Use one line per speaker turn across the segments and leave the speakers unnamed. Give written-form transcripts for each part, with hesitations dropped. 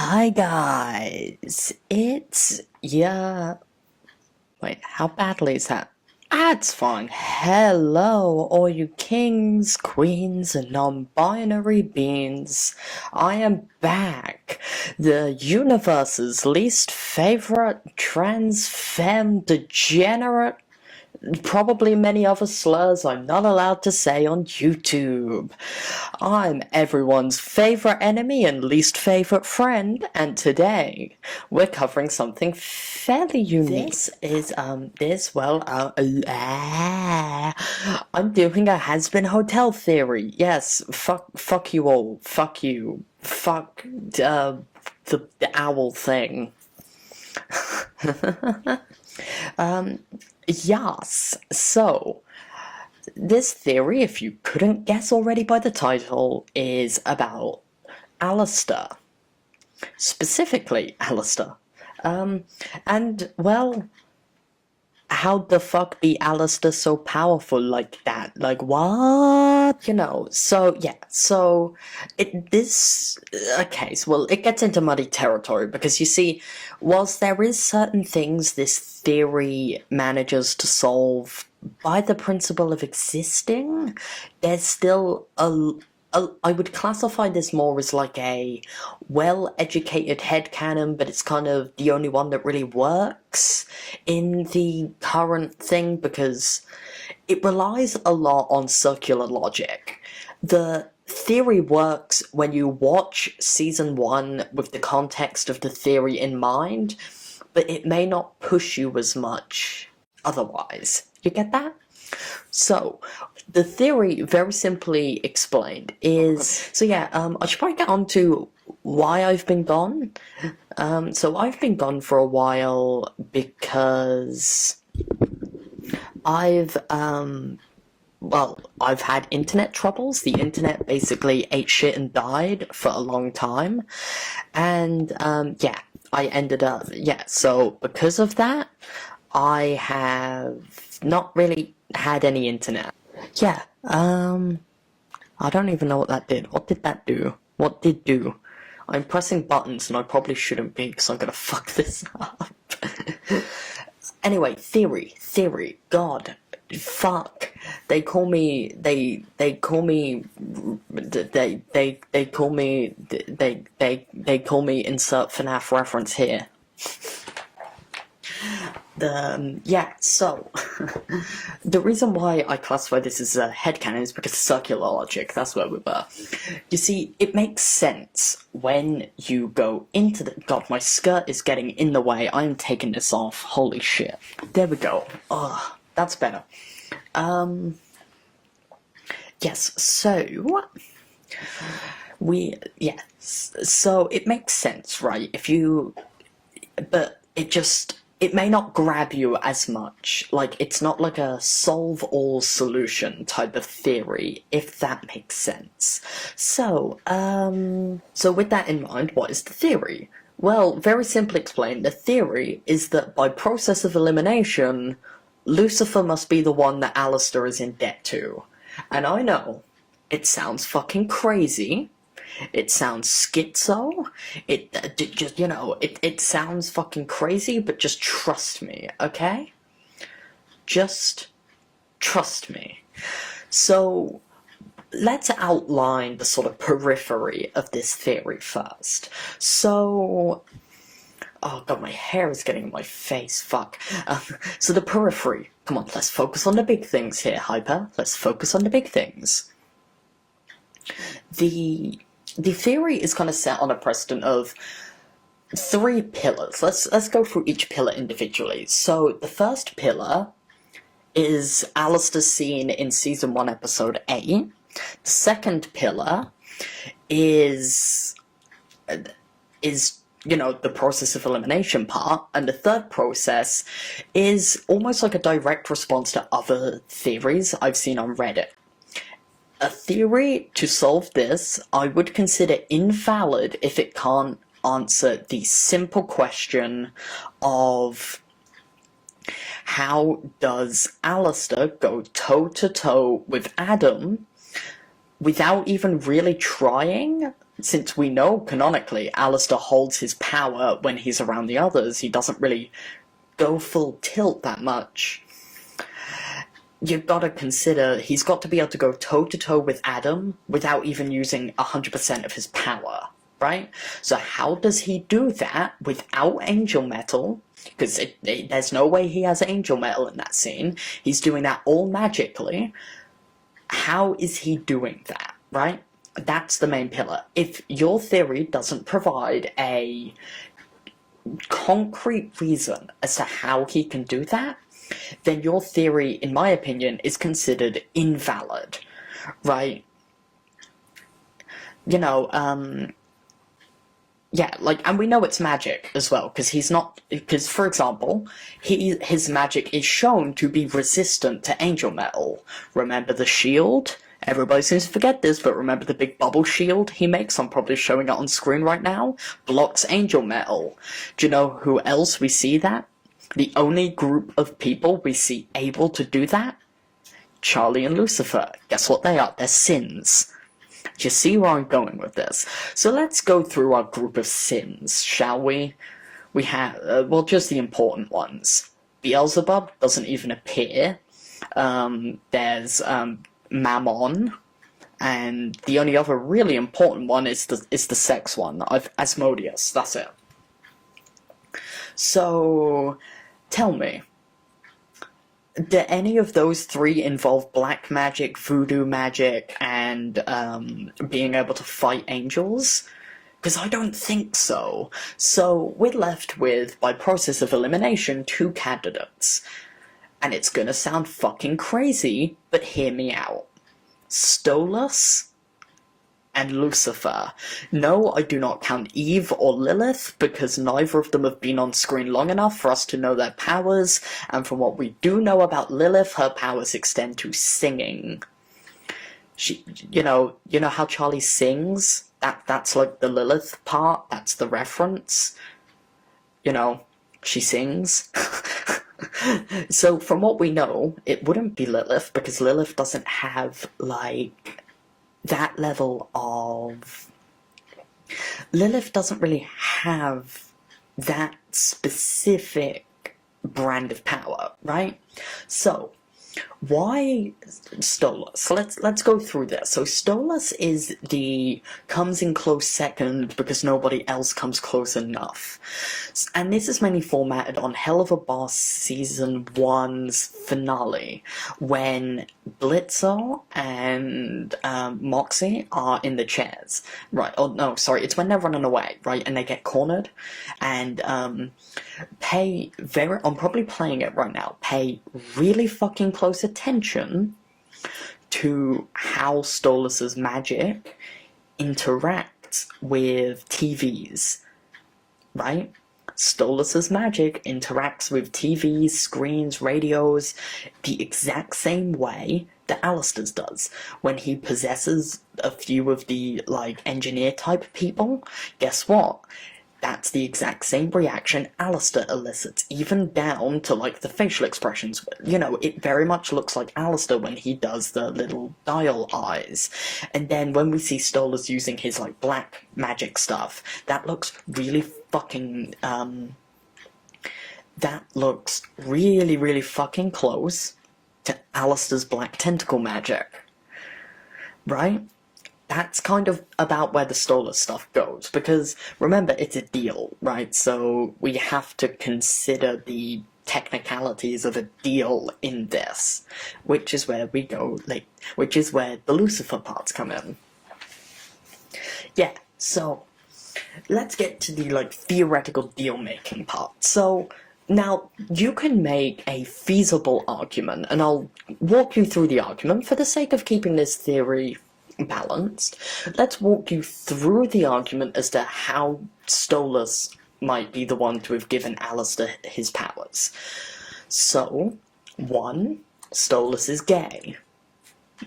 Hi guys, wait, how badly is that? It's fine. Hello, all you kings, queens, and non-binary beings. I am back. The universe's least favorite trans femme degenerate. Probably many other slurs I'm not allowed to say on YouTube. I'm everyone's favorite enemy and least favorite friend, and today we're covering something fairly unique. I'm doing a Hazbin hotel theory. Yes, fuck you all. Fuck you. Fuck, the owl thing. Yes, so this theory, if you couldn't guess already by the title, is about Alastor. Specifically, Alastor. And, well, how the fuck be Alastor so powerful like that? Like, what? It gets into muddy territory, because you see, whilst there is certain things this theory manages to solve by the principle of existing, there's still I would classify this more as like a well-educated headcanon, but it's kind of the only one that really works in the current thing, because it relies a lot on circular logic. The theory works when you watch season 1 with the context of the theory in mind, but it may not push you as much otherwise. You get that? So, the theory, very simply explained, is... I should probably get on to why I've been gone. So I've been gone for a while because I've had internet troubles. The internet basically ate shit and died for a long time. And, I ended up... so because of that, I have not really had any internet. I don't even know what that did. What did that do? What did do? I'm pressing buttons and I probably shouldn't be, because I'm gonna fuck this up. Anyway, theory, God, fuck. They call me insert FNAF reference here. So, the reason why I classify this as a headcanon is because of circular logic. That's where we were. You see, it makes sense when you go into the... God, my skirt is getting in the way. I am taking this off. Holy shit. There we go. Ugh, that's better. So it makes sense, right? But it may not grab you as much. Like, it's not like a solve-all solution type of theory, if that makes sense. So with that in mind, what is the theory? Well, very simply explained, the theory is that by process of elimination, Lucifer must be the one that Alastor is in debt to. And I know, it sounds fucking crazy. It sounds schizo. It sounds fucking crazy, but just trust me, okay? Just trust me. So, let's outline the sort of periphery of this theory first. So... Oh god, my hair is getting in my face, fuck. So the periphery. Come on, let's focus on the big things here, Hyper. Let's focus on the big things. The theory is kind of set on a precedent of 3 pillars. Let's go through each pillar individually. So the first pillar is Alastor's scene in season 1, episode 8. The second pillar is the process of elimination part, and the third process is almost like a direct response to other theories I've seen on Reddit. A theory to solve this I would consider invalid if it can't answer the simple question of how does Alastor go toe-to-toe with Adam without even really trying, since we know canonically Alastor holds his power when he's around the others, he doesn't really go full tilt that much. You've got to consider he's got to be able to go toe-to-toe with Adam without even using 100% of his power, right? So how does he do that without angel metal? Because there's no way he has angel metal in that scene. He's doing that all magically. How is he doing that, right? That's the main pillar. If your theory doesn't provide a concrete reason as to how he can do that, then your theory, in my opinion, is considered invalid, right? You know, yeah, like, and we know it's magic as well, because he's not, because, for example, his magic is shown to be resistant to angel metal. Remember the shield? Everybody seems to forget this, but remember the big bubble shield he makes? I'm probably showing it on screen right now. Blocks angel metal. Do you know who else we see that? The only group of people we see able to do that? Charlie and Lucifer. Guess what they are? They're sins. Do you see where I'm going with this? So let's go through our group of sins, shall we? We have, well, just the important ones. Beelzebub doesn't even appear. There's Mammon, and the only other really important one is the sex one. Asmodeus. That's it. So, tell me, do any of those three involve black magic, voodoo magic, and being able to fight angels? Because I don't think so. So we're left with, by process of elimination, 2 candidates. And it's gonna sound fucking crazy, but hear me out. Stolas and Lucifer. No, I do not count Eve or Lilith, because neither of them have been on screen long enough for us to know their powers, and from what we do know about Lilith, her powers extend to singing. She, you know how Charlie sings? That's like the Lilith part, that's the reference. You know, she sings. So, from what we know, it wouldn't be Lilith, because Lilith doesn't have, like, that level of... Lilith doesn't really have that specific brand of power, right? So, why Stolas? Let's go through this. So Stolas comes in close second because nobody else comes close enough. And this is mainly formatted on Helluva Boss Season 1's finale, when Blitzer and Moxie are in the chairs. Right, oh no, sorry, it's when they're running away, right, and they get cornered. And I'm probably playing it right now, pay really fucking close attention to how Stolas's magic interacts with TVs, right? Stolas's magic interacts with TVs, screens, radios, the exact same way that Alastor's does. When he possesses a few of the, like, engineer-type people, guess what? That's the exact same reaction Alastor elicits, even down to, like, the facial expressions. You know, it very much looks like Alastor when he does the little dial eyes. And then when we see Stolas using his, like, black magic stuff, that looks really fucking, that looks really, really fucking close to Alastor's black tentacle magic. Right? That's kind of about where the Stolas stuff goes, because, remember, it's a deal, right? So we have to consider the technicalities of a deal in this, which is where we go, like, which is where the Lucifer parts come in. Yeah, so, let's get to the, like, theoretical deal-making part. So, now, you can make a feasible argument, and I'll walk you through the argument for the sake of keeping this theory balanced. Let's walk you through the argument as to how Stolas might be the one to have given Alastor his powers. So, 1, Stolas is gay.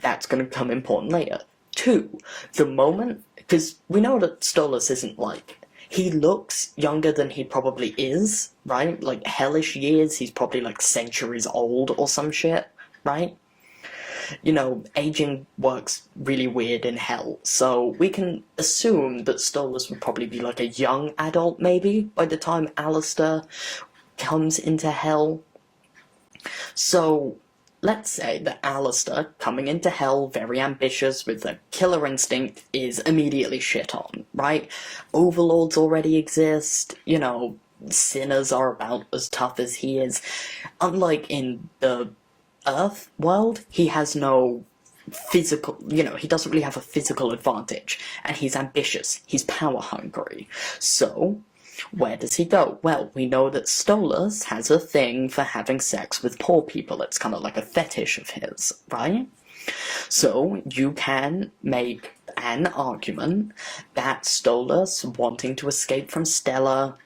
That's going to become important later. 2, the moment, because we know that Stolas isn't, like, he looks younger than he probably is, right? Like, hellish years, he's probably, like, centuries old or some shit, right? you know, aging works really weird in Hell, so we can assume that Stolas would probably be like a young adult, maybe, by the time Alastor comes into Hell. So, let's say that Alastor, coming into Hell, very ambitious, with a killer instinct, is immediately shit on, right? Overlords already exist, you know, sinners are about as tough as he is. Unlike in the Earth world, he has no physical, you know, he doesn't really have a physical advantage, and he's ambitious, he's power hungry. So, where does he go? Well, we know that Stolas has a thing for having sex with poor people. It's kind of like a fetish of his, right? So, you can make an argument that Stolas, wanting to escape from Stella,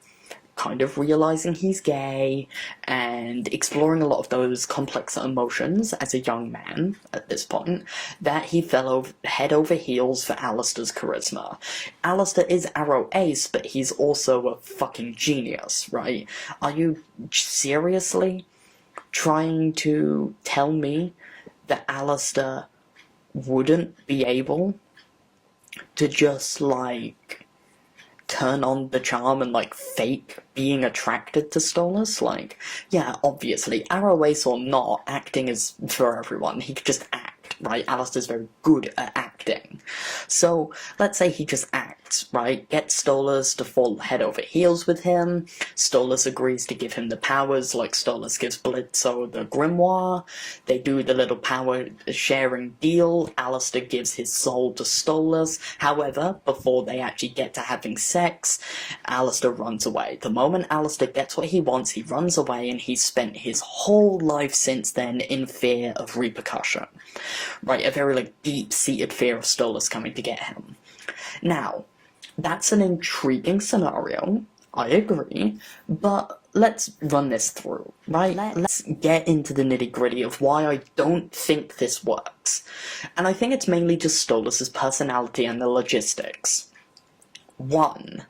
kind of realizing he's gay, and exploring a lot of those complex emotions as a young man at this point, that he fell head over heels for Alastor's charisma. Alastor is Arrow Ace, but he's also a fucking genius, right? Are you seriously trying to tell me that Alastor wouldn't be able to just, like, turn on the charm and, like, fake being attracted to Stolas? Like, yeah, obviously, Arrow Ace or not, acting is for everyone. He could just act, right? Alastor's very good at acting. So, let's say he just acts, right? Gets Stolas to fall head over heels with him. Stolas agrees to give him the powers, like Stolas gives Blitzo the grimoire. They do the little power sharing deal. Alastor gives his soul to Stolas. However, before they actually get to having sex, Alastor runs away. The moment Alastor gets what he wants, he runs away, and he's spent his whole life since then in fear of repercussion. Right, a very, like, deep-seated fear of Stolas coming to get him. Now, that's an intriguing scenario, I agree, but let's run this through, right? Let's get into the nitty-gritty of why I don't think this works. And I think it's mainly just Stolas' personality and the logistics. 1.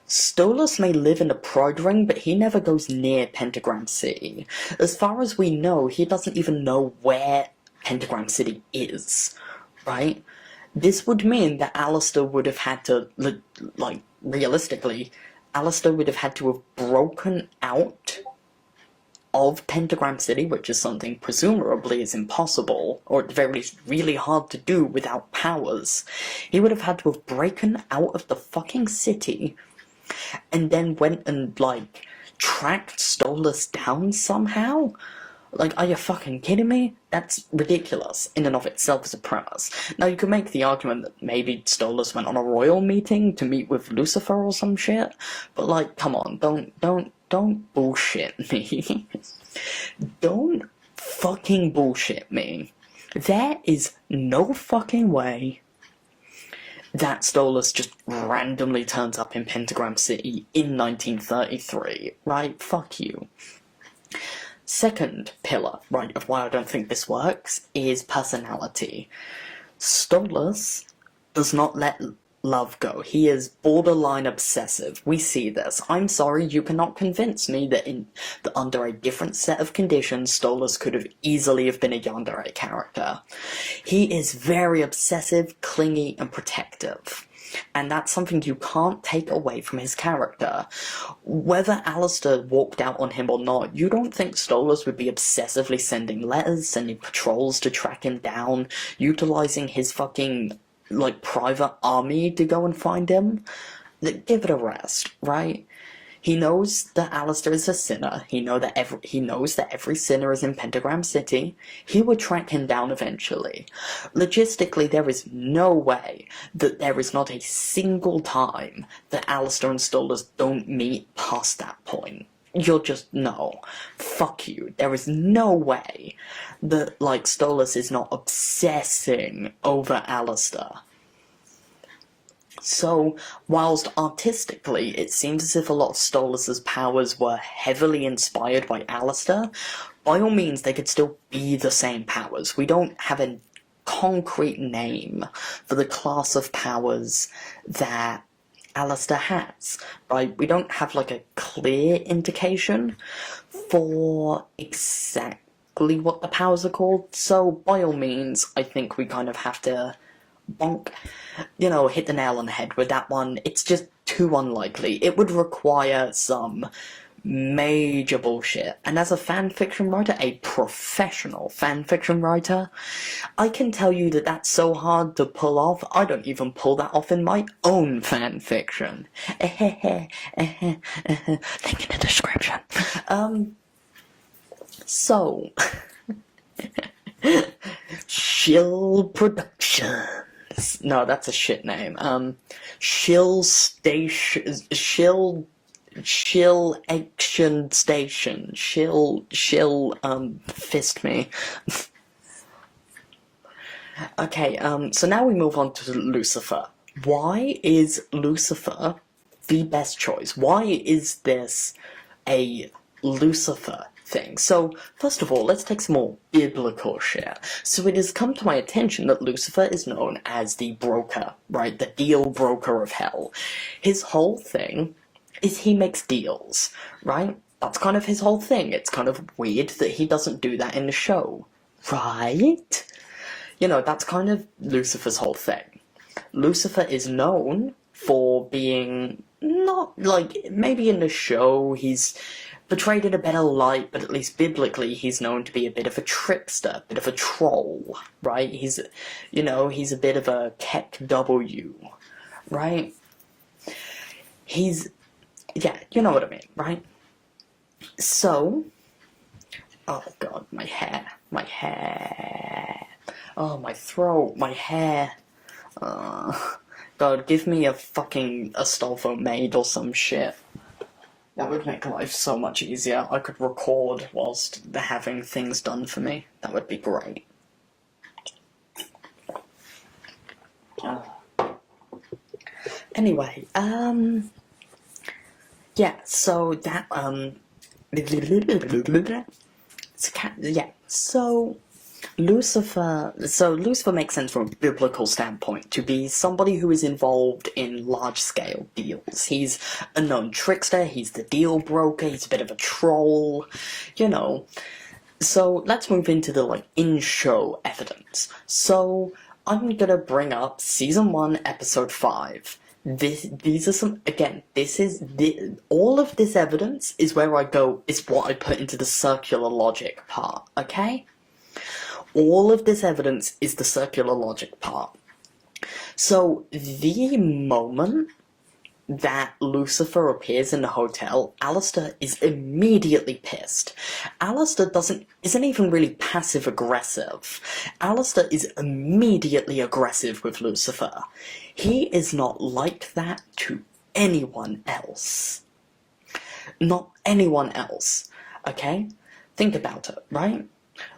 Stolas may live in a Pride Ring, but he never goes near Pentagram City. As far as we know, he doesn't even know where Pentagram City is, right? This would mean that Alastor would have had to, like, realistically, Alastor would have had to have broken out of Pentagram City, which is something presumably is impossible, or at the very least really hard to do without powers. He would have had to have broken out of the fucking city, and then went and, like, tracked Stolas down somehow? Like, are you fucking kidding me? That's ridiculous in and of itself as a premise. Now, you could make the argument that maybe Stolas went on a royal meeting to meet with Lucifer or some shit, but, like, come on, don't bullshit me. Don't fucking bullshit me. There is no fucking way that Stolas just randomly turns up in Pentagram City in 1933, right? Fuck you. Second pillar, right, of why I don't think this works is personality. Stolas does not let love go. He is borderline obsessive. We see this. I'm sorry, you cannot convince me that under a different set of conditions, Stolas could have easily have been a yandere character. He is very obsessive, clingy, and protective. And that's something you can't take away from his character. Whether Alastor walked out on him or not, you don't think Stolas would be obsessively sending letters, sending patrols to track him down, utilizing his fucking, like, private army to go and find him? Give it a rest, right? He knows that Alastor is a sinner. He knows that every sinner is in Pentagram City. He would track him down eventually. Logistically, there is no way that there is not a single time that Alastor and Stolas don't meet past that point. You're just, no. Fuck you. There is no way that, like, Stolas is not obsessing over Alastor. So, whilst artistically it seems as if a lot of Stolas' powers were heavily inspired by Alastor, by all means they could still be the same powers. We don't have a concrete name for the class of powers that Alastor has, right? We don't have, like, a clear indication for exactly what the powers are called, so by all means, I think we kind of have to bonk, hit the nail on the head with that one. It's just too unlikely. It would require some major bullshit. And as a fanfiction writer, a professional fanfiction writer, I can tell you that that's so hard to pull off. I don't even pull that off in my own fanfiction. Link in the description. So, Shill Productions. No, that's a shit name. Shill Action Station. Shill, fist me. Okay, so now we move on to Lucifer. Why is Lucifer the best choice? Why is this a Lucifer thing? So, first of all, let's take some more biblical shit. So it has come to my attention that Lucifer is known as the broker, right? The deal broker of hell. His whole thing is he makes deals, right? That's kind of his whole thing. It's kind of weird that he doesn't do that in the show, right? That's kind of Lucifer's whole thing. Lucifer is known for being not, like, maybe in the show he's portrayed in a better light, but at least biblically he's known to be a bit of a trickster, a bit of a troll, right? He's a bit of a CUCK, right? Yeah, you know what I mean, right? So, oh god, my hair, oh, my throat, my hair, god, give me a fucking Astolfo maid or some shit. That would make life so much easier. I could record whilst having things done for me. That would be great. Anyway, yeah, so that, so Lucifer makes sense from a biblical standpoint to be somebody who is involved in large-scale deals. He's a known trickster, he's the deal broker, he's a bit of a troll, So let's move into the, in-show evidence. So I'm gonna bring up Season 1, Episode 5. These are some, again, all of this evidence is where is what I put into the circular logic part, okay? All of this evidence is the circular logic part. So, the moment that Lucifer appears in the hotel, Alastor is immediately pissed. Alastor isn't even really passive-aggressive. Alastor is immediately aggressive with Lucifer. He is not like that to anyone else. Not anyone else, okay? Think about it, right?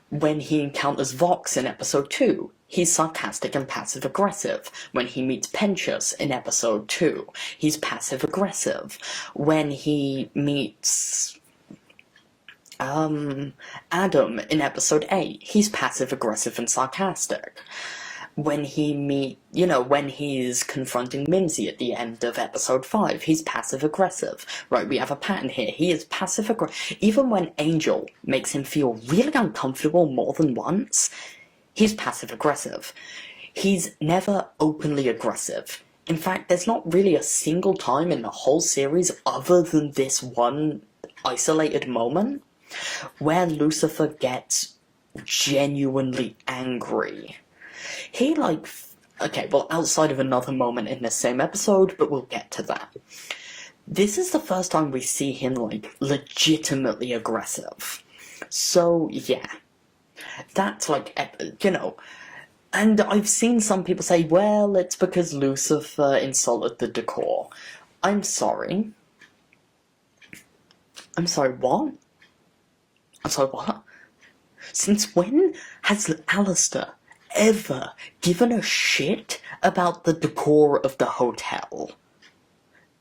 When he encounters Vox in episode 2, he's sarcastic and passive-aggressive. When he meets Pentius in episode 2, he's passive-aggressive. When he meets Adam in episode 8, he's passive-aggressive and sarcastic. When when he's confronting Mimsy at the end of episode 5, he's passive-aggressive. Right, we have a pattern here. He is passive-aggressive. Even when Angel makes him feel really uncomfortable more than once, he's passive-aggressive. He's never openly aggressive. In fact, there's not really a single time in the whole series, other than this one isolated moment, where Lucifer gets genuinely angry. He, okay, well, outside of another moment in the same episode, but we'll get to that. This is the first time we see him, legitimately aggressive. So, yeah. That's, and I've seen some people say, well, it's because Lucifer insulted the decor. I'm sorry. I'm sorry, what? I'm sorry, what? Since when has Alastor ever given a shit about the decor of the hotel?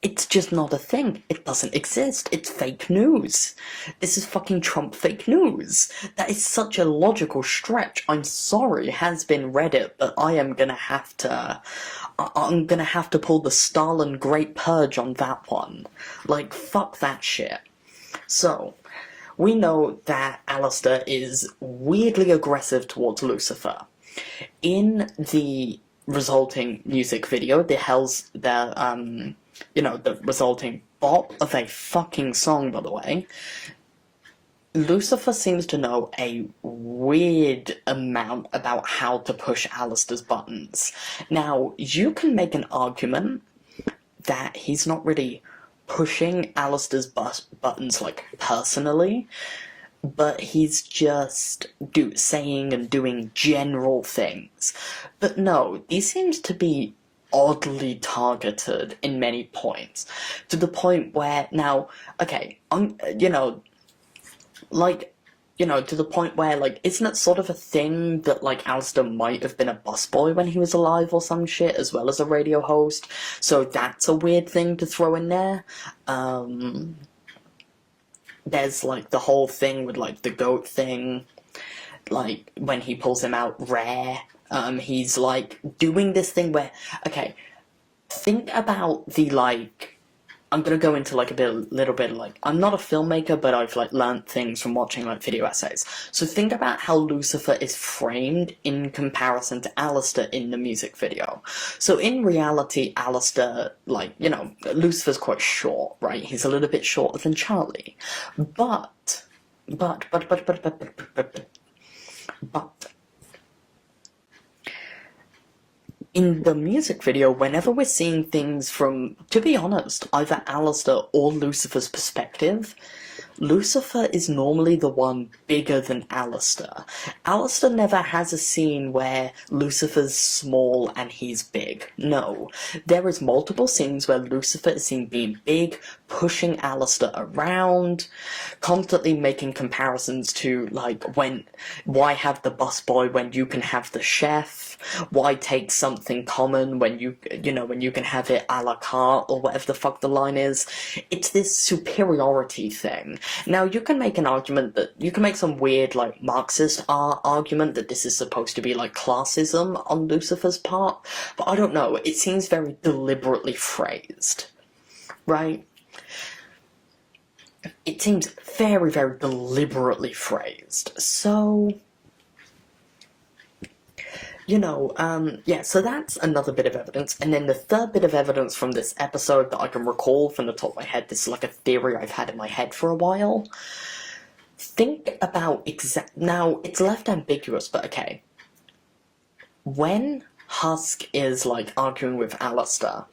It's just not a thing. It doesn't exist. It's fake news. This is fucking Trump fake news. That is such a logical stretch. I'm sorry, Hazbin Reddit, but I'm gonna have to pull the Stalin Great Purge on that one. Fuck that shit. So, we know that Alastor is weirdly aggressive towards Lucifer. In the resulting music video, the resulting bop of a fucking song, by the way, Lucifer seems to know a weird amount about how to push Alastor's buttons. Now, you can make an argument that he's not really pushing Alastor's buttons, like, personally, but he's just saying and doing general things. But no, he seems to be oddly targeted in many points, to the point where, now, okay, to the point where, like, isn't it sort of a thing that, like, Alastor might have been a busboy when he was alive or some shit, as well as a radio host? So that's a weird thing to throw in there. There's, like, the whole thing with, like, the goat thing, like, when he pulls him out rare, he's, like, doing this thing where, okay, think about the, like, I'm gonna go into, like, little bit, like, I'm not a filmmaker, but I've, like, learnt things from watching, like, video essays. So think about how Lucifer is framed in comparison to Alastor in the music video. So in reality, Alastor, like, Lucifer's quite short, right? He's a little bit shorter than Charlie. But in the music video, whenever we're seeing things from, to be honest, either Alastor or Lucifer's perspective, Lucifer is normally the one bigger than Alastor. Alastor never has a scene where Lucifer's small and he's big. No. There is multiple scenes where Lucifer is seen being big, pushing Alastor around, constantly making comparisons to, like, why have the busboy when you can have the chef? Why take something common when you can have it a la carte, or whatever the fuck the line is? It's this superiority thing. Now, you can make an argument that, you can make some weird, like, Marxist argument that this is supposed to be, like, classism on Lucifer's part, but I don't know, it seems very deliberately phrased, right? It seems very, very deliberately phrased, so... so that's another bit of evidence. And then the third bit of evidence from this episode that I can recall from the top of my head, this is like a theory I've had in my head for a while. Think about now, it's left ambiguous, but okay. When Husk is, like, arguing with Alastor,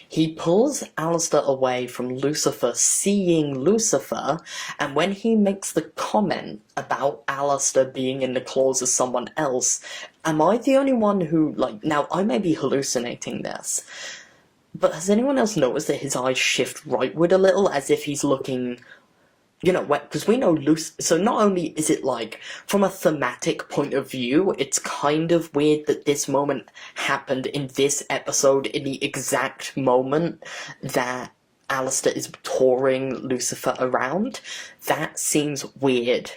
he pulls Alastor away from Lucifer seeing Lucifer, and when he makes the comment about Alastor being in the claws of someone else, am I the only one who, like, now I may be hallucinating this, but has anyone else noticed that his eyes shift rightward a little, as if he's looking, because we know so not only is it, like, from a thematic point of view, it's kind of weird that this moment happened in this episode in the exact moment that Alastor is touring Lucifer around. That seems weird.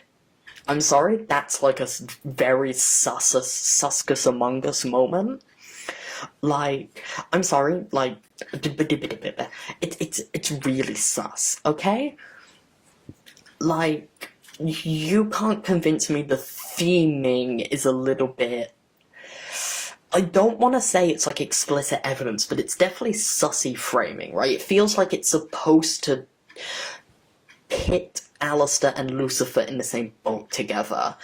I'm sorry, that's like a very suscus among us moment. Like, I'm sorry, like, it's really sus, okay? Like, you can't convince me the theming is a little bit... I don't want to say it's, like, explicit evidence, but it's definitely sussy framing, right? It feels like it's supposed to pit Alastor and Lucifer in the same boat together.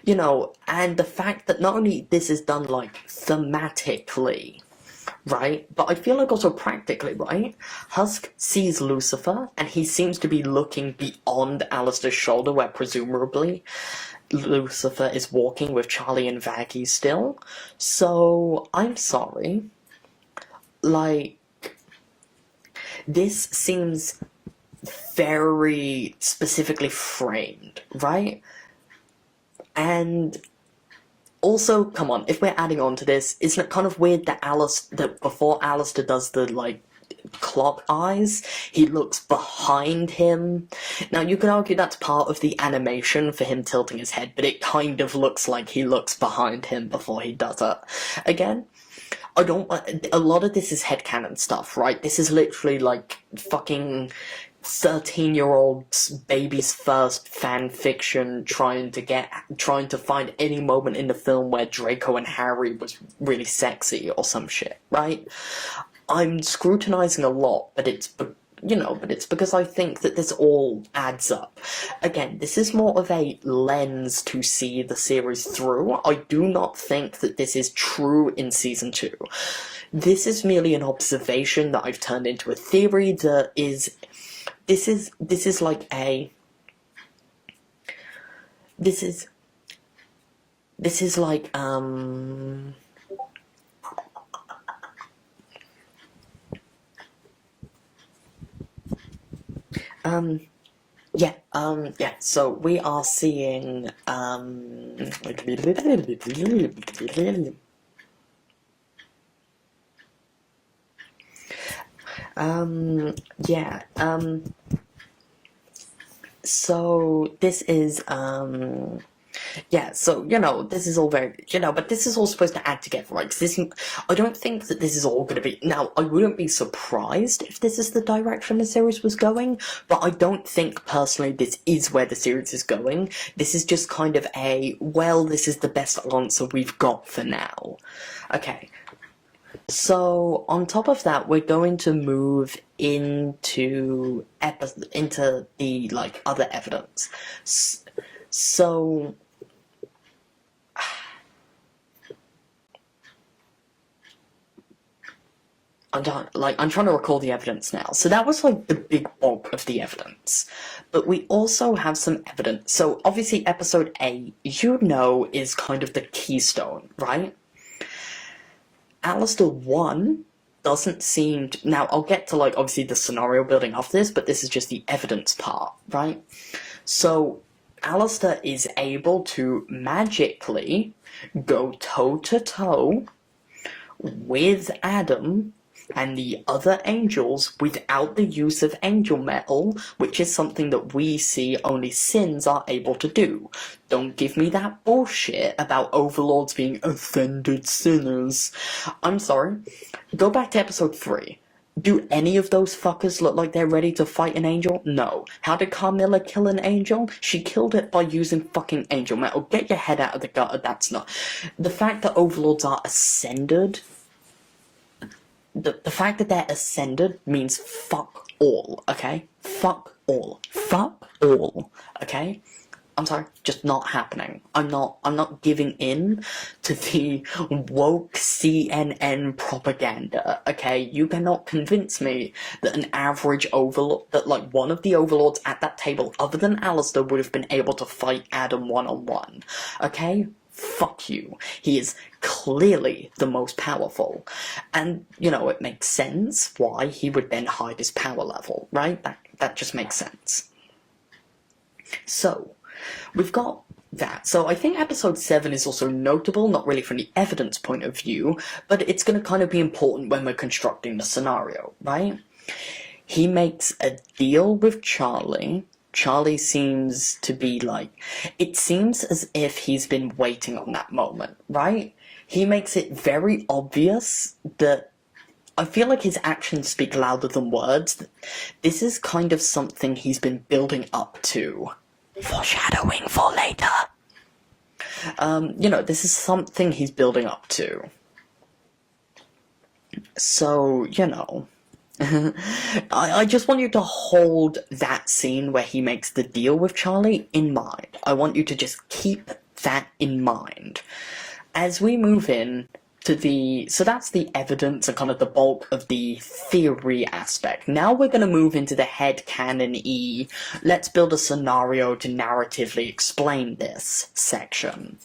And the fact that not only this is done, like, thematically, right? But I feel like also practically, right? Husk sees Lucifer, and he seems to be looking beyond Alastor's shoulder, where presumably Lucifer is walking with Charlie and Vaggie still. So, I'm sorry. Like, this seems very specifically framed, right? And... also, come on, if we're adding on to this, isn't it kind of weird that that before Alastor does the, like, clock eyes, he looks behind him? Now, you can argue that's part of the animation for him tilting his head, but it kind of looks like he looks behind him before he does it. Again, a lot of this is headcanon stuff, right? This is literally, like, fucking 13-year-old baby's first fan fiction trying to find any moment in the film where Draco and Harry was really sexy or some shit, right? I'm scrutinizing a lot, but it's because I think that this all adds up. Again, this is more of a lens to see the series through. I do not think that this is true in season 2. This is merely an observation that I've turned into a theory that is... This is like a... This is like, yeah, so we are seeing, yeah, so this is, yeah, so, this is all very, but this is all supposed to add together, right? 'Cause I don't think that this is all going to be, now, I wouldn't be surprised if this is the direction the series was going, but I don't think, personally, this is where the series is going. This is just kind of this is the best answer we've got for now. Okay. So, on top of that, we're going to move into the, other evidence. So... I'm trying to recall the evidence now. So that was, the big bulk of the evidence. But we also have some evidence. So, obviously, episode 8, is kind of the keystone, right? Alastor 1 doesn't seem to... Now, I'll get to, obviously the scenario building after this, but this is just the evidence part, right? So, Alastor is able to magically go toe-to-toe with Adam and the other angels without the use of angel metal, which is something that we see only sins are able to do. Don't give me that bullshit about overlords being offended sinners. I'm sorry. Go back to episode 3. Do any of those fuckers look like they're ready to fight an angel? No. How did Carmilla kill an angel? She killed it by using fucking angel metal. Get your head out of the gutter, that's not... The fact that overlords are ascended... The fact that they're ascended means fuck all, okay? Fuck all. Fuck all, okay? I'm sorry, just not happening. I'm not giving in to the woke CNN propaganda, okay? You cannot convince me that an average overlord, that one of the overlords at that table other than Alastor would have been able to fight Adam one-on-one, okay? Fuck you. He is clearly the most powerful. And, it makes sense why he would then hide his power level, right? That just makes sense. So, we've got that. So I think episode 7 is also notable, not really from the evidence point of view, but it's going to kind of be important when we're constructing the scenario, right? He makes a deal with Charlie. Charlie seems to be it seems as if he's been waiting on that moment, right? He makes it very obvious that I feel like his actions speak louder than words. This is kind of something he's been building up to. Foreshadowing for later. This is something he's building up to. So, I just want you to hold that scene where he makes the deal with Charlie in mind. I want you to just keep that in mind. As we move in to so that's the evidence and kind of the bulk of the theory aspect. Now we're going to move into the headcanon-y, let's build a scenario to narratively explain this section.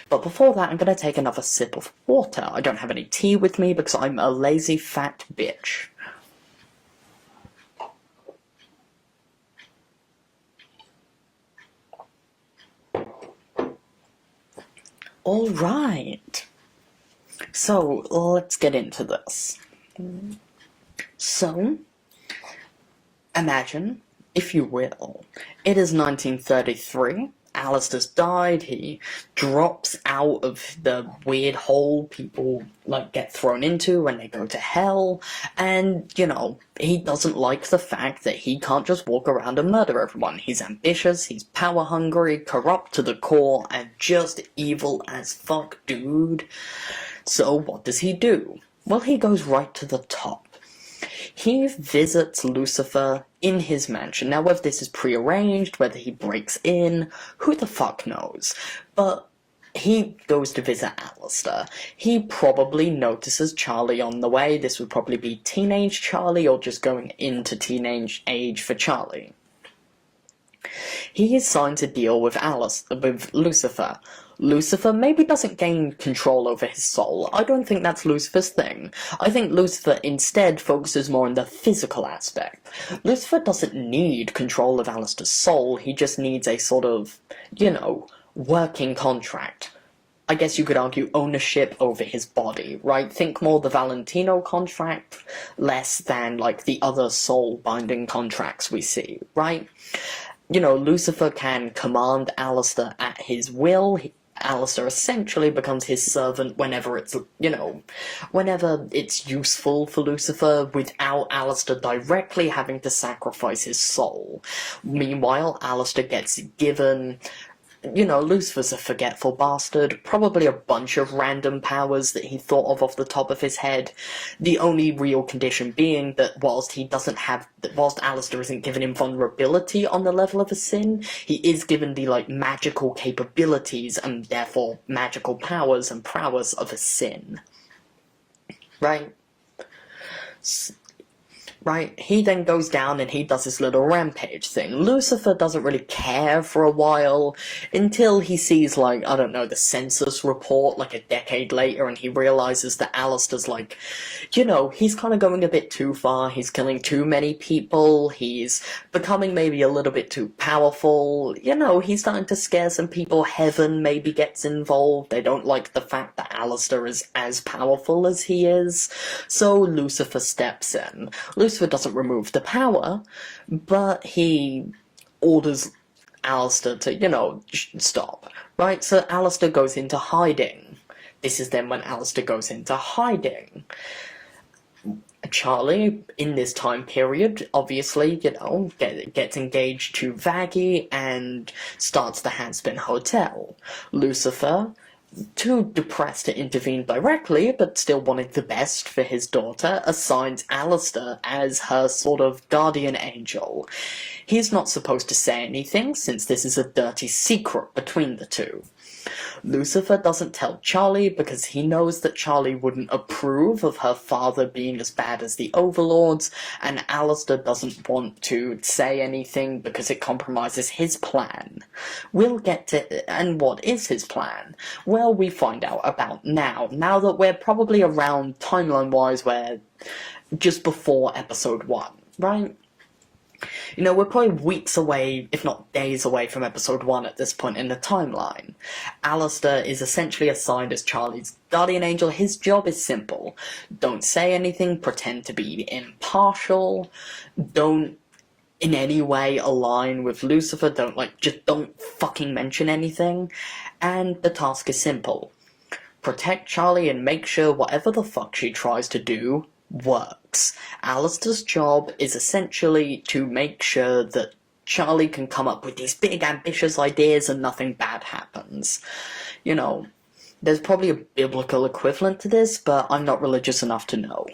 But before that, I'm going to take another sip of water. I don't have any tea with me because I'm a lazy fat bitch. Alright. So, let's get into this. So, imagine, if you will, it is 1933, Alastor's died, he drops out of the weird hole people, like, get thrown into when they go to hell, and, you know, he doesn't like the fact that he can't just walk around and murder everyone. He's ambitious, he's power-hungry, corrupt to the core, and just evil as fuck, dude. So what does he do? Well, he goes right to the top. He visits Lucifer in his mansion. Now, whether this is prearranged, whether he breaks in, who the fuck knows? But he goes to visit Alastor. He probably notices Charlie on the way. This would probably be teenage Charlie, or just going into teenage age for Charlie. He signs a deal with Lucifer. Lucifer maybe doesn't gain control over his soul. I don't think that's Lucifer's thing. I think Lucifer instead focuses more on the physical aspect. Lucifer doesn't need control of Alastor's soul, he just needs a sort of, you know, working contract. I guess you could argue ownership over his body, right? Think more the Valentino contract, less than, like, the other soul-binding contracts we see, right? You know, Lucifer can command Alastor at his will. Alastor essentially becomes his servant whenever it's, you know, whenever it's useful for Lucifer, without Alastor directly having to sacrifice his soul. Meanwhile, Alastor gets given, you know, Lucifer's a forgetful bastard, probably a bunch of random powers that he thought of off the top of his head. The only real condition being that whilst Alastor isn't given invulnerability on the level of a sin, he is given the, like, magical capabilities and therefore magical powers and prowess of a sin. Right? Right, he then goes down and he does his little rampage thing. Lucifer doesn't really care for a while, until he sees, like, I don't know, the census report, like, a decade later, and he realizes that Alastor's, like, you know, he's kind of going a bit too far, he's killing too many people, he's becoming maybe a little bit too powerful, you know, he's starting to scare some people, Heaven maybe gets involved, they don't like the fact that Alastor is as powerful as he is, so Lucifer steps in. Lucifer doesn't remove the power, but he orders Alastor to, you know, stop, right? So Alastor goes into hiding. This is then when Alastor goes into hiding. Charlie, in this time period, obviously, you know, gets engaged to Vaggie and starts the Hazbin Hotel. Lucifer, too depressed to intervene directly, but still wanting the best for his daughter, assigns Alastor as her sort of guardian angel. He's not supposed to say anything, since this is a dirty secret between the two. Lucifer doesn't tell Charlie because he knows that Charlie wouldn't approve of her father being as bad as the Overlords, and Alastor doesn't want to say anything because it compromises his plan. We'll get to... and what is his plan? Well, we find out about now that we're probably around, timeline-wise, we're just before episode 1, right? You know, we're probably weeks away, if not days away from episode 1 at this point in the timeline. Alastor is essentially assigned as Charlie's guardian angel. His job is simple. Don't say anything, pretend to be impartial, don't in any way align with Lucifer, just don't fucking mention anything, and the task is simple. Protect Charlie and make sure whatever the fuck she tries to do works. Alastor's job is essentially to make sure that Charlie can come up with these big ambitious ideas and nothing bad happens. You know, there's probably a biblical equivalent to this, but I'm not religious enough to know.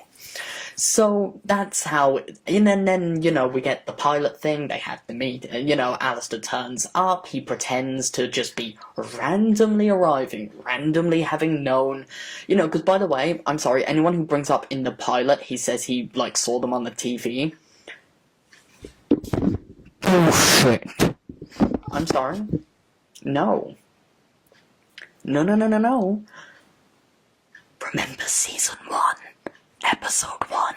So that's how, and then, you know, we get the pilot thing, they have to meet, and, you know, Alastor turns up, he pretends to just be randomly arriving, randomly having known, you know, because by the way, I'm sorry, anyone who brings up in the pilot, he says he, like, saw them on the TV. Bullshit. I'm sorry? No. No. Remember season 1? Episode 1,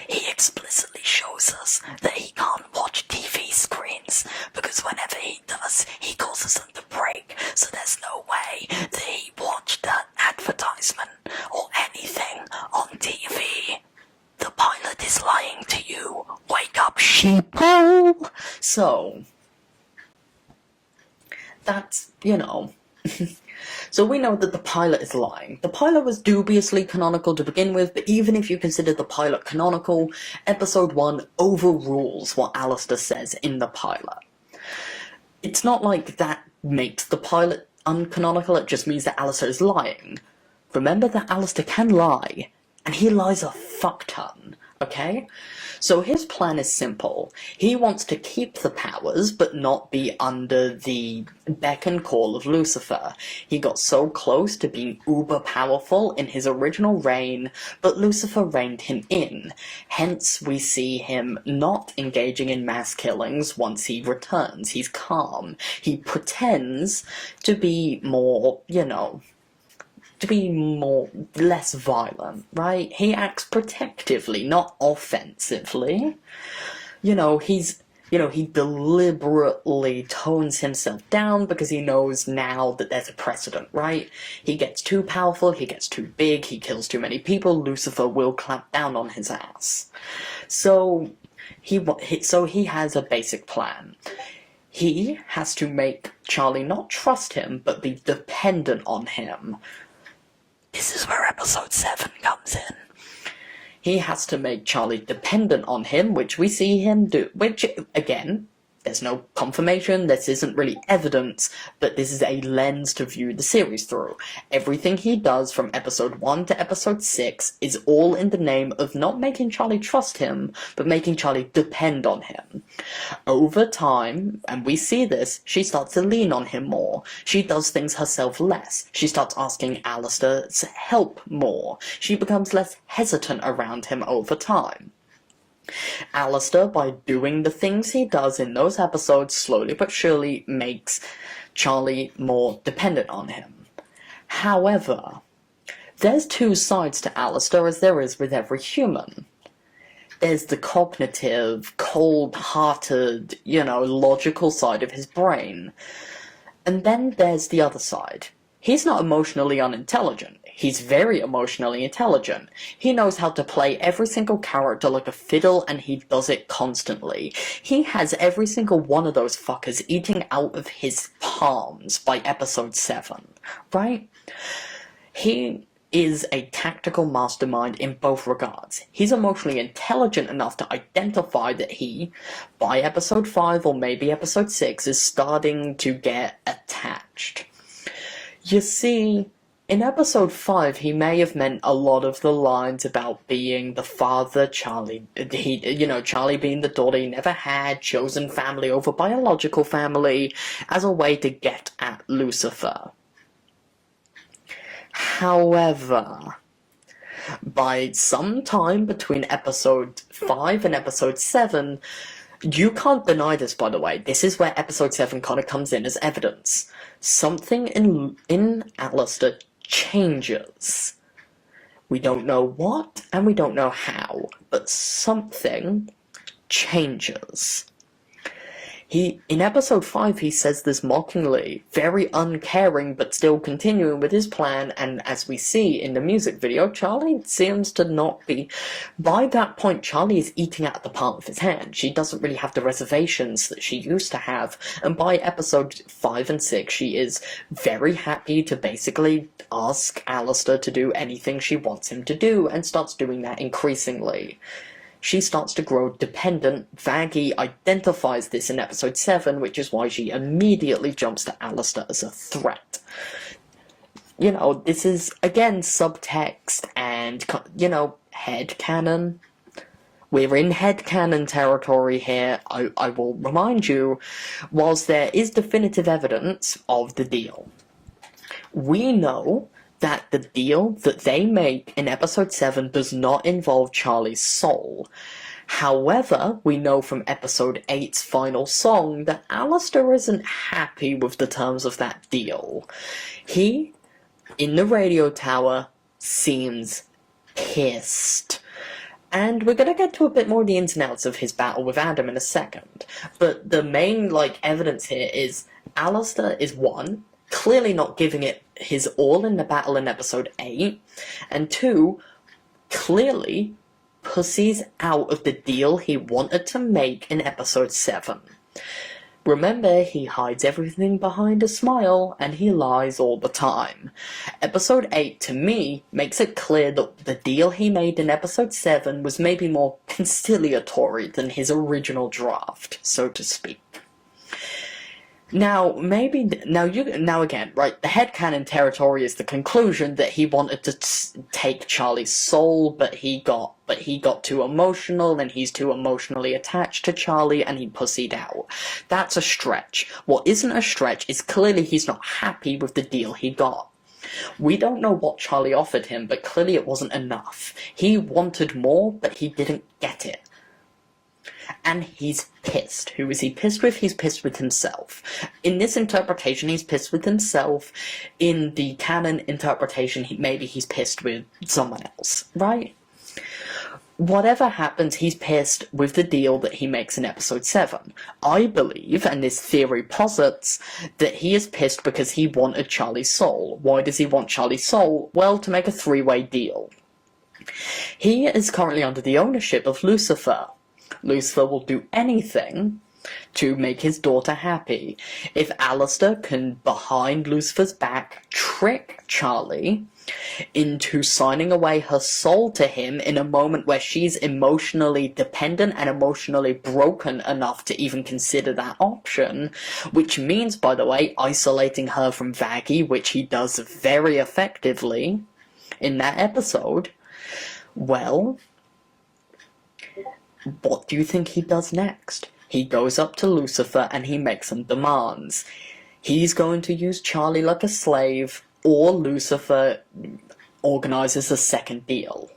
he explicitly shows us that he can't watch TV screens, because whenever he does, he causes them to break, so there's no way that he watched that advertisement or anything on TV. The pilot is lying to you. Wake up, sheeple! So, That's, you know. So we know that the pilot is lying. The pilot was dubiously canonical to begin with, but even if you consider the pilot canonical, episode 1 overrules what Alastor says in the pilot. It's not like that makes the pilot uncanonical, it just means that Alastor is lying. Remember that Alastor can lie, and he lies a fuck ton, okay? So his plan is simple. He wants to keep the powers, but not be under the beck and call of Lucifer. He got so close to being uber powerful in his original reign, but Lucifer reined him in. Hence, we see him not engaging in mass killings once he returns. He's calm. He pretends to be more, you know, less violent, right? He acts protectively, not offensively. He deliberately tones himself down because he knows now that there's a precedent, right? He gets too powerful, he gets too big, he kills too many people, Lucifer will clamp down on his ass. So he has a basic plan. He has to make Charlie not trust him, but be dependent on him. This is where episode 7 comes in. He has to make Charlie dependent on him, which we see him do. Which, again, there's no confirmation, this isn't really evidence, but this is a lens to view the series through. Everything he does from episode 1 to episode 6 is all in the name of not making Charlie trust him, but making Charlie depend on him. Over time, and we see this, she starts to lean on him more. She does things herself less. She starts asking Alastor's help more. She becomes less hesitant around him over time. Alastor, by doing the things he does in those episodes, slowly but surely makes Charlie more dependent on him. However, there's two sides to Alastor, as there is with every human. There's the cognitive, cold-hearted, logical side of his brain. And then there's the other side. He's not emotionally unintelligent. He's very emotionally intelligent. He knows how to play every single character like a fiddle, and he does it constantly. He has every single one of those fuckers eating out of his palms by episode 7, right? He is a tactical mastermind in both regards. He's emotionally intelligent enough to identify that he, by episode 5 or maybe episode 6, is starting to get attached. You see, in episode 5, he may have meant a lot of the lines about being the father, Charlie being the daughter he never had, chosen family over biological family, as a way to get at Lucifer. However, by some time between episode 5 and episode 7, you can't deny this, by the way, this is where episode 7 kind of comes in as evidence. Something in Alastor changes. We don't know what, and we don't know how, but something changes. In episode 5, he says this mockingly, very uncaring, but still continuing with his plan, and as we see in the music video, Charlie seems to not be. By that point, Charlie is eating out the palm of his hand. She doesn't really have the reservations that she used to have, and by episode 5 and 6, she is very happy to basically ask Alastor to do anything she wants him to do, and starts doing that increasingly. She starts to grow dependent. Vaggie identifies this in episode 7, which is why she immediately jumps to Alastor as a threat. This is, again, subtext and, headcanon. We're in headcanon territory here. I will remind you, whilst there is definitive evidence of the deal, we know that the deal that they make in episode 7 does not involve Charlie's soul. However, we know from episode 8's final song that Alastor isn't happy with the terms of that deal. He, in the radio tower, seems pissed. And we're gonna get to a bit more of the ins and outs of his battle with Adam in a second. But the main, evidence here is Alastor is, one, clearly not giving it his all in the battle in episode 8, and 2, clearly pussies out of the deal he wanted to make in episode 7. Remember, he hides everything behind a smile, and he lies all the time. Episode 8, to me, makes it clear that the deal he made in Episode 7 was maybe more conciliatory than his original draft, so to speak. Now, again, right, the headcanon territory is the conclusion that he wanted to take Charlie's soul, but he got too emotional, and he's too emotionally attached to Charlie, and he pussied out. That's a stretch. What isn't a stretch is clearly he's not happy with the deal he got. We don't know what Charlie offered him, but clearly it wasn't enough. He wanted more, but he didn't get it. And he's pissed. Who is he pissed with? He's pissed with himself. In this interpretation, he's pissed with himself. In the canon interpretation, maybe he's pissed with someone else, right? Whatever happens, he's pissed with the deal that he makes in Episode 7. I believe, and this theory posits, that he is pissed because he wanted Charlie's soul. Why does he want Charlie's soul? Well, to make a three-way deal. He is currently under the ownership of Lucifer. Lucifer will do anything to make his daughter happy. If Alastor can, behind Lucifer's back, trick Charlie into signing away her soul to him in a moment where she's emotionally dependent and emotionally broken enough to even consider that option, which means, by the way, isolating her from Vaggie, which he does very effectively in that episode, well, what do you think he does next? He goes up to Lucifer and he makes some demands. He's going to use Charlie like a slave, or Lucifer organizes a second deal.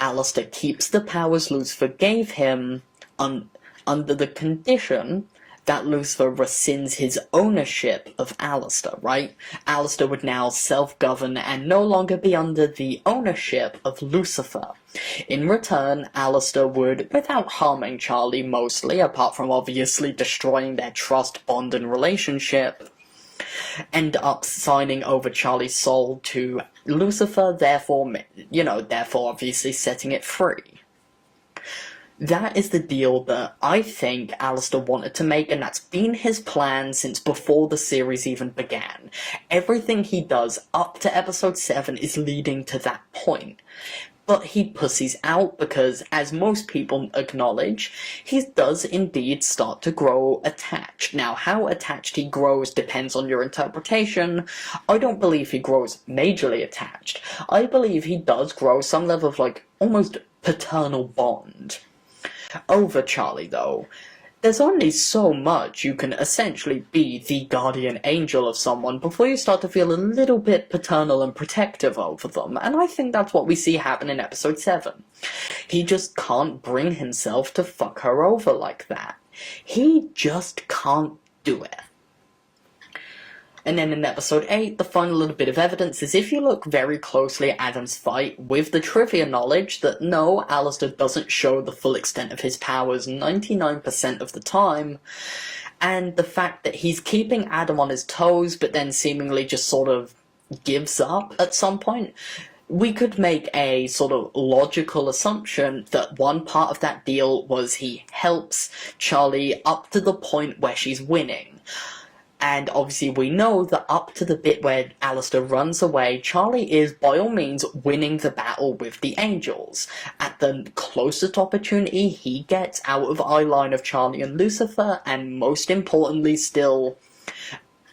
Alastor keeps the powers Lucifer gave him under the condition that Lucifer rescinds his ownership of Alastor, right? Alastor would now self-govern and no longer be under the ownership of Lucifer. In return, Alastor would, without harming Charlie mostly, apart from obviously destroying their trust bond and relationship, end up signing over Charlie's soul to Lucifer, therefore obviously setting it free. That is the deal that I think Alastor wanted to make, and that's been his plan since before the series even began. Everything he does up to Episode 7 is leading to that point. But he pussies out because, as most people acknowledge, he does indeed start to grow attached. Now, how attached he grows depends on your interpretation. I don't believe he grows majorly attached. I believe he does grow some level of, almost paternal bond over Charlie, though. There's only so much you can essentially be the guardian angel of someone before you start to feel a little bit paternal and protective over them, and I think that's what we see happen in Episode 7. He just can't bring himself to fuck her over like that. He just can't do it. And then in Episode 8, the final little bit of evidence is if you look very closely at Adam's fight, with the trivia knowledge that no, Alastor doesn't show the full extent of his powers 99% of the time, and the fact that he's keeping Adam on his toes but then seemingly just sort of gives up at some point, we could make a sort of logical assumption that one part of that deal was he helps Charlie up to the point where she's winning. And obviously we know that up to the bit where Alastor runs away, Charlie is, by all means, winning the battle with the angels. At the closest opportunity he gets out of eyeline of Charlie and Lucifer, and most importantly still,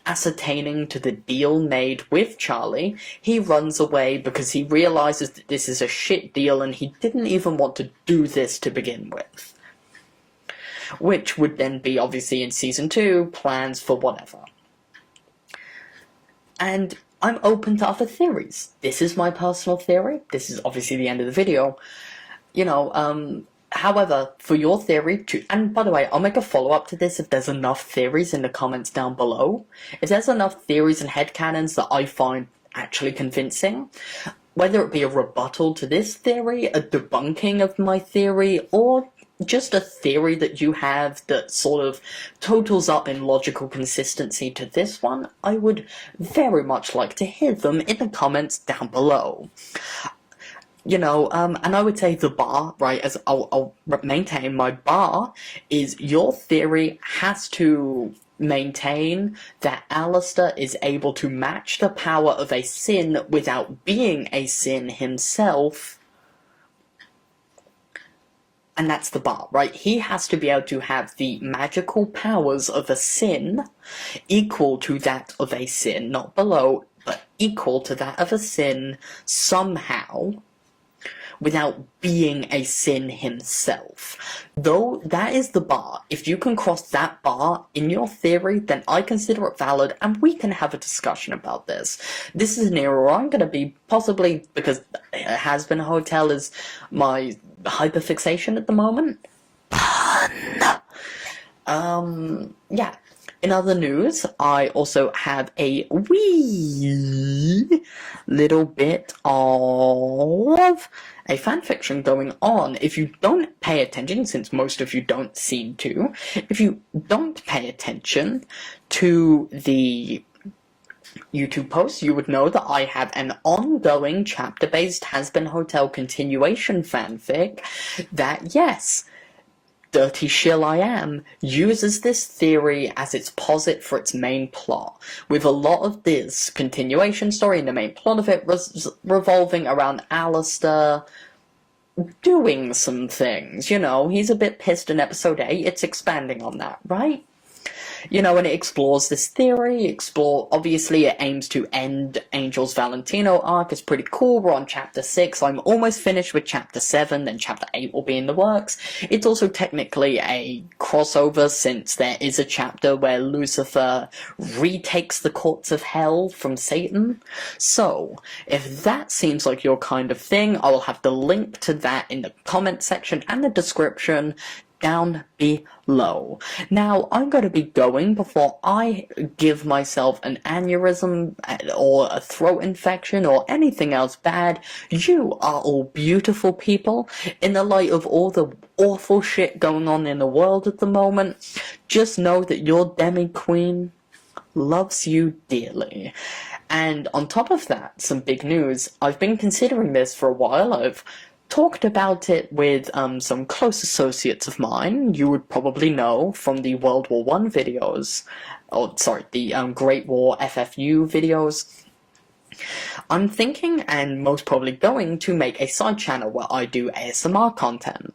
ascertaining to the deal made with Charlie, he runs away because he realizes that this is a shit deal and he didn't even want to do this to begin with. Which would then be, obviously, in Season 2, plans for whatever. And I'm open to other theories. This is my personal theory. This is obviously the end of the video. However, for your theory, and by the way, I'll make a follow-up to this if there's enough theories in the comments down below. If there's enough theories and headcanons that I find actually convincing, whether it be a rebuttal to this theory, a debunking of my theory, or just a theory that you have that sort of totals up in logical consistency to this one, I would very much like to hear them in the comments down below. You know, and I would say the bar, right, as I'll maintain my bar, is your theory has to maintain that Alastor is able to match the power of a sin without being a sin himself. And that's the bar, right? He has to be able to have the magical powers of a sin equal to that of a sin, not below, but equal to that of a sin somehow, without being a sin himself. Though that is the bar. If you can cross that bar in your theory, then I consider it valid, and we can have a discussion about this. This is an era where I'm going to be possibly, because Hazbin Hotel is my hyperfixation at the moment. Yeah. In other news, I also have a wee little bit of a fanfiction going on. If you don't pay attention, since most of you don't seem to, if you don't pay attention to the YouTube posts, you would know that I have an ongoing chapter-based Hazbin Hotel continuation fanfic that, yes, Dirty Shill I Am uses this theory as its posit for its main plot, with a lot of this continuation story and the main plot of it revolving around Alastor doing some things. You know, he's a bit pissed in episode 8, it's expanding on that, right? You know, and it explores this theory, obviously it aims to end Angel's Valentino arc. It's pretty cool. We're on chapter 6. I'm almost finished with chapter 7, then chapter 8 will be in the works. It's also technically a crossover, since there is a chapter where Lucifer retakes the courts of hell from Satan. So, if that seems like your kind of thing, I will have the link to that in the comment section and the description down below. Now, I'm going to be going before I give myself an aneurysm or a throat infection or anything else bad. You are all beautiful people. In the light of all the awful shit going on in the world at the moment, just know that your demi-queen loves you dearly. And on top of that, some big news. I've been considering this for a while. I've talked about it with some close associates of mine. You would probably know from the World War I videos, the Great War FFU videos. I'm thinking, and most probably going, to make a side channel where I do ASMR content.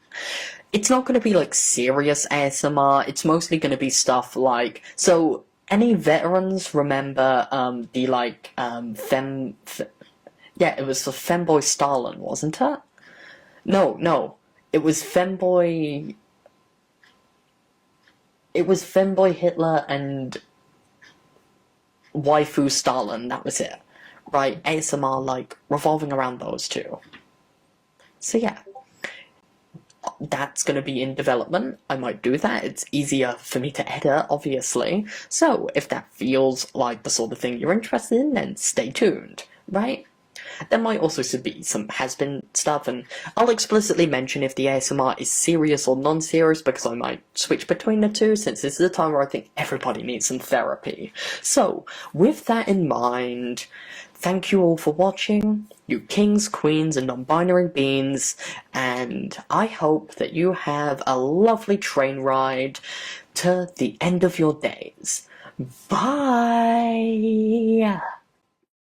It's not going to be like serious ASMR, it's mostly going to be stuff like, so any veterans remember it was for Femboy Stalin, wasn't it? No, it was Femboy... It was Femboy Hitler and Waifu Stalin, that was it. Right, ASMR, like, revolving around those two. So yeah, that's gonna be in development. I might do that. It's easier for me to edit, obviously. So, if that feels like the sort of thing you're interested in, then stay tuned, right? There might also be some Hazbin stuff, and I'll explicitly mention if the ASMR is serious or non-serious, because I might switch between the two, since this is a time where I think everybody needs some therapy. So, with that in mind, thank you all for watching, you kings, queens, and non-binary beings, and I hope that you have a lovely train ride to the end of your days. Bye!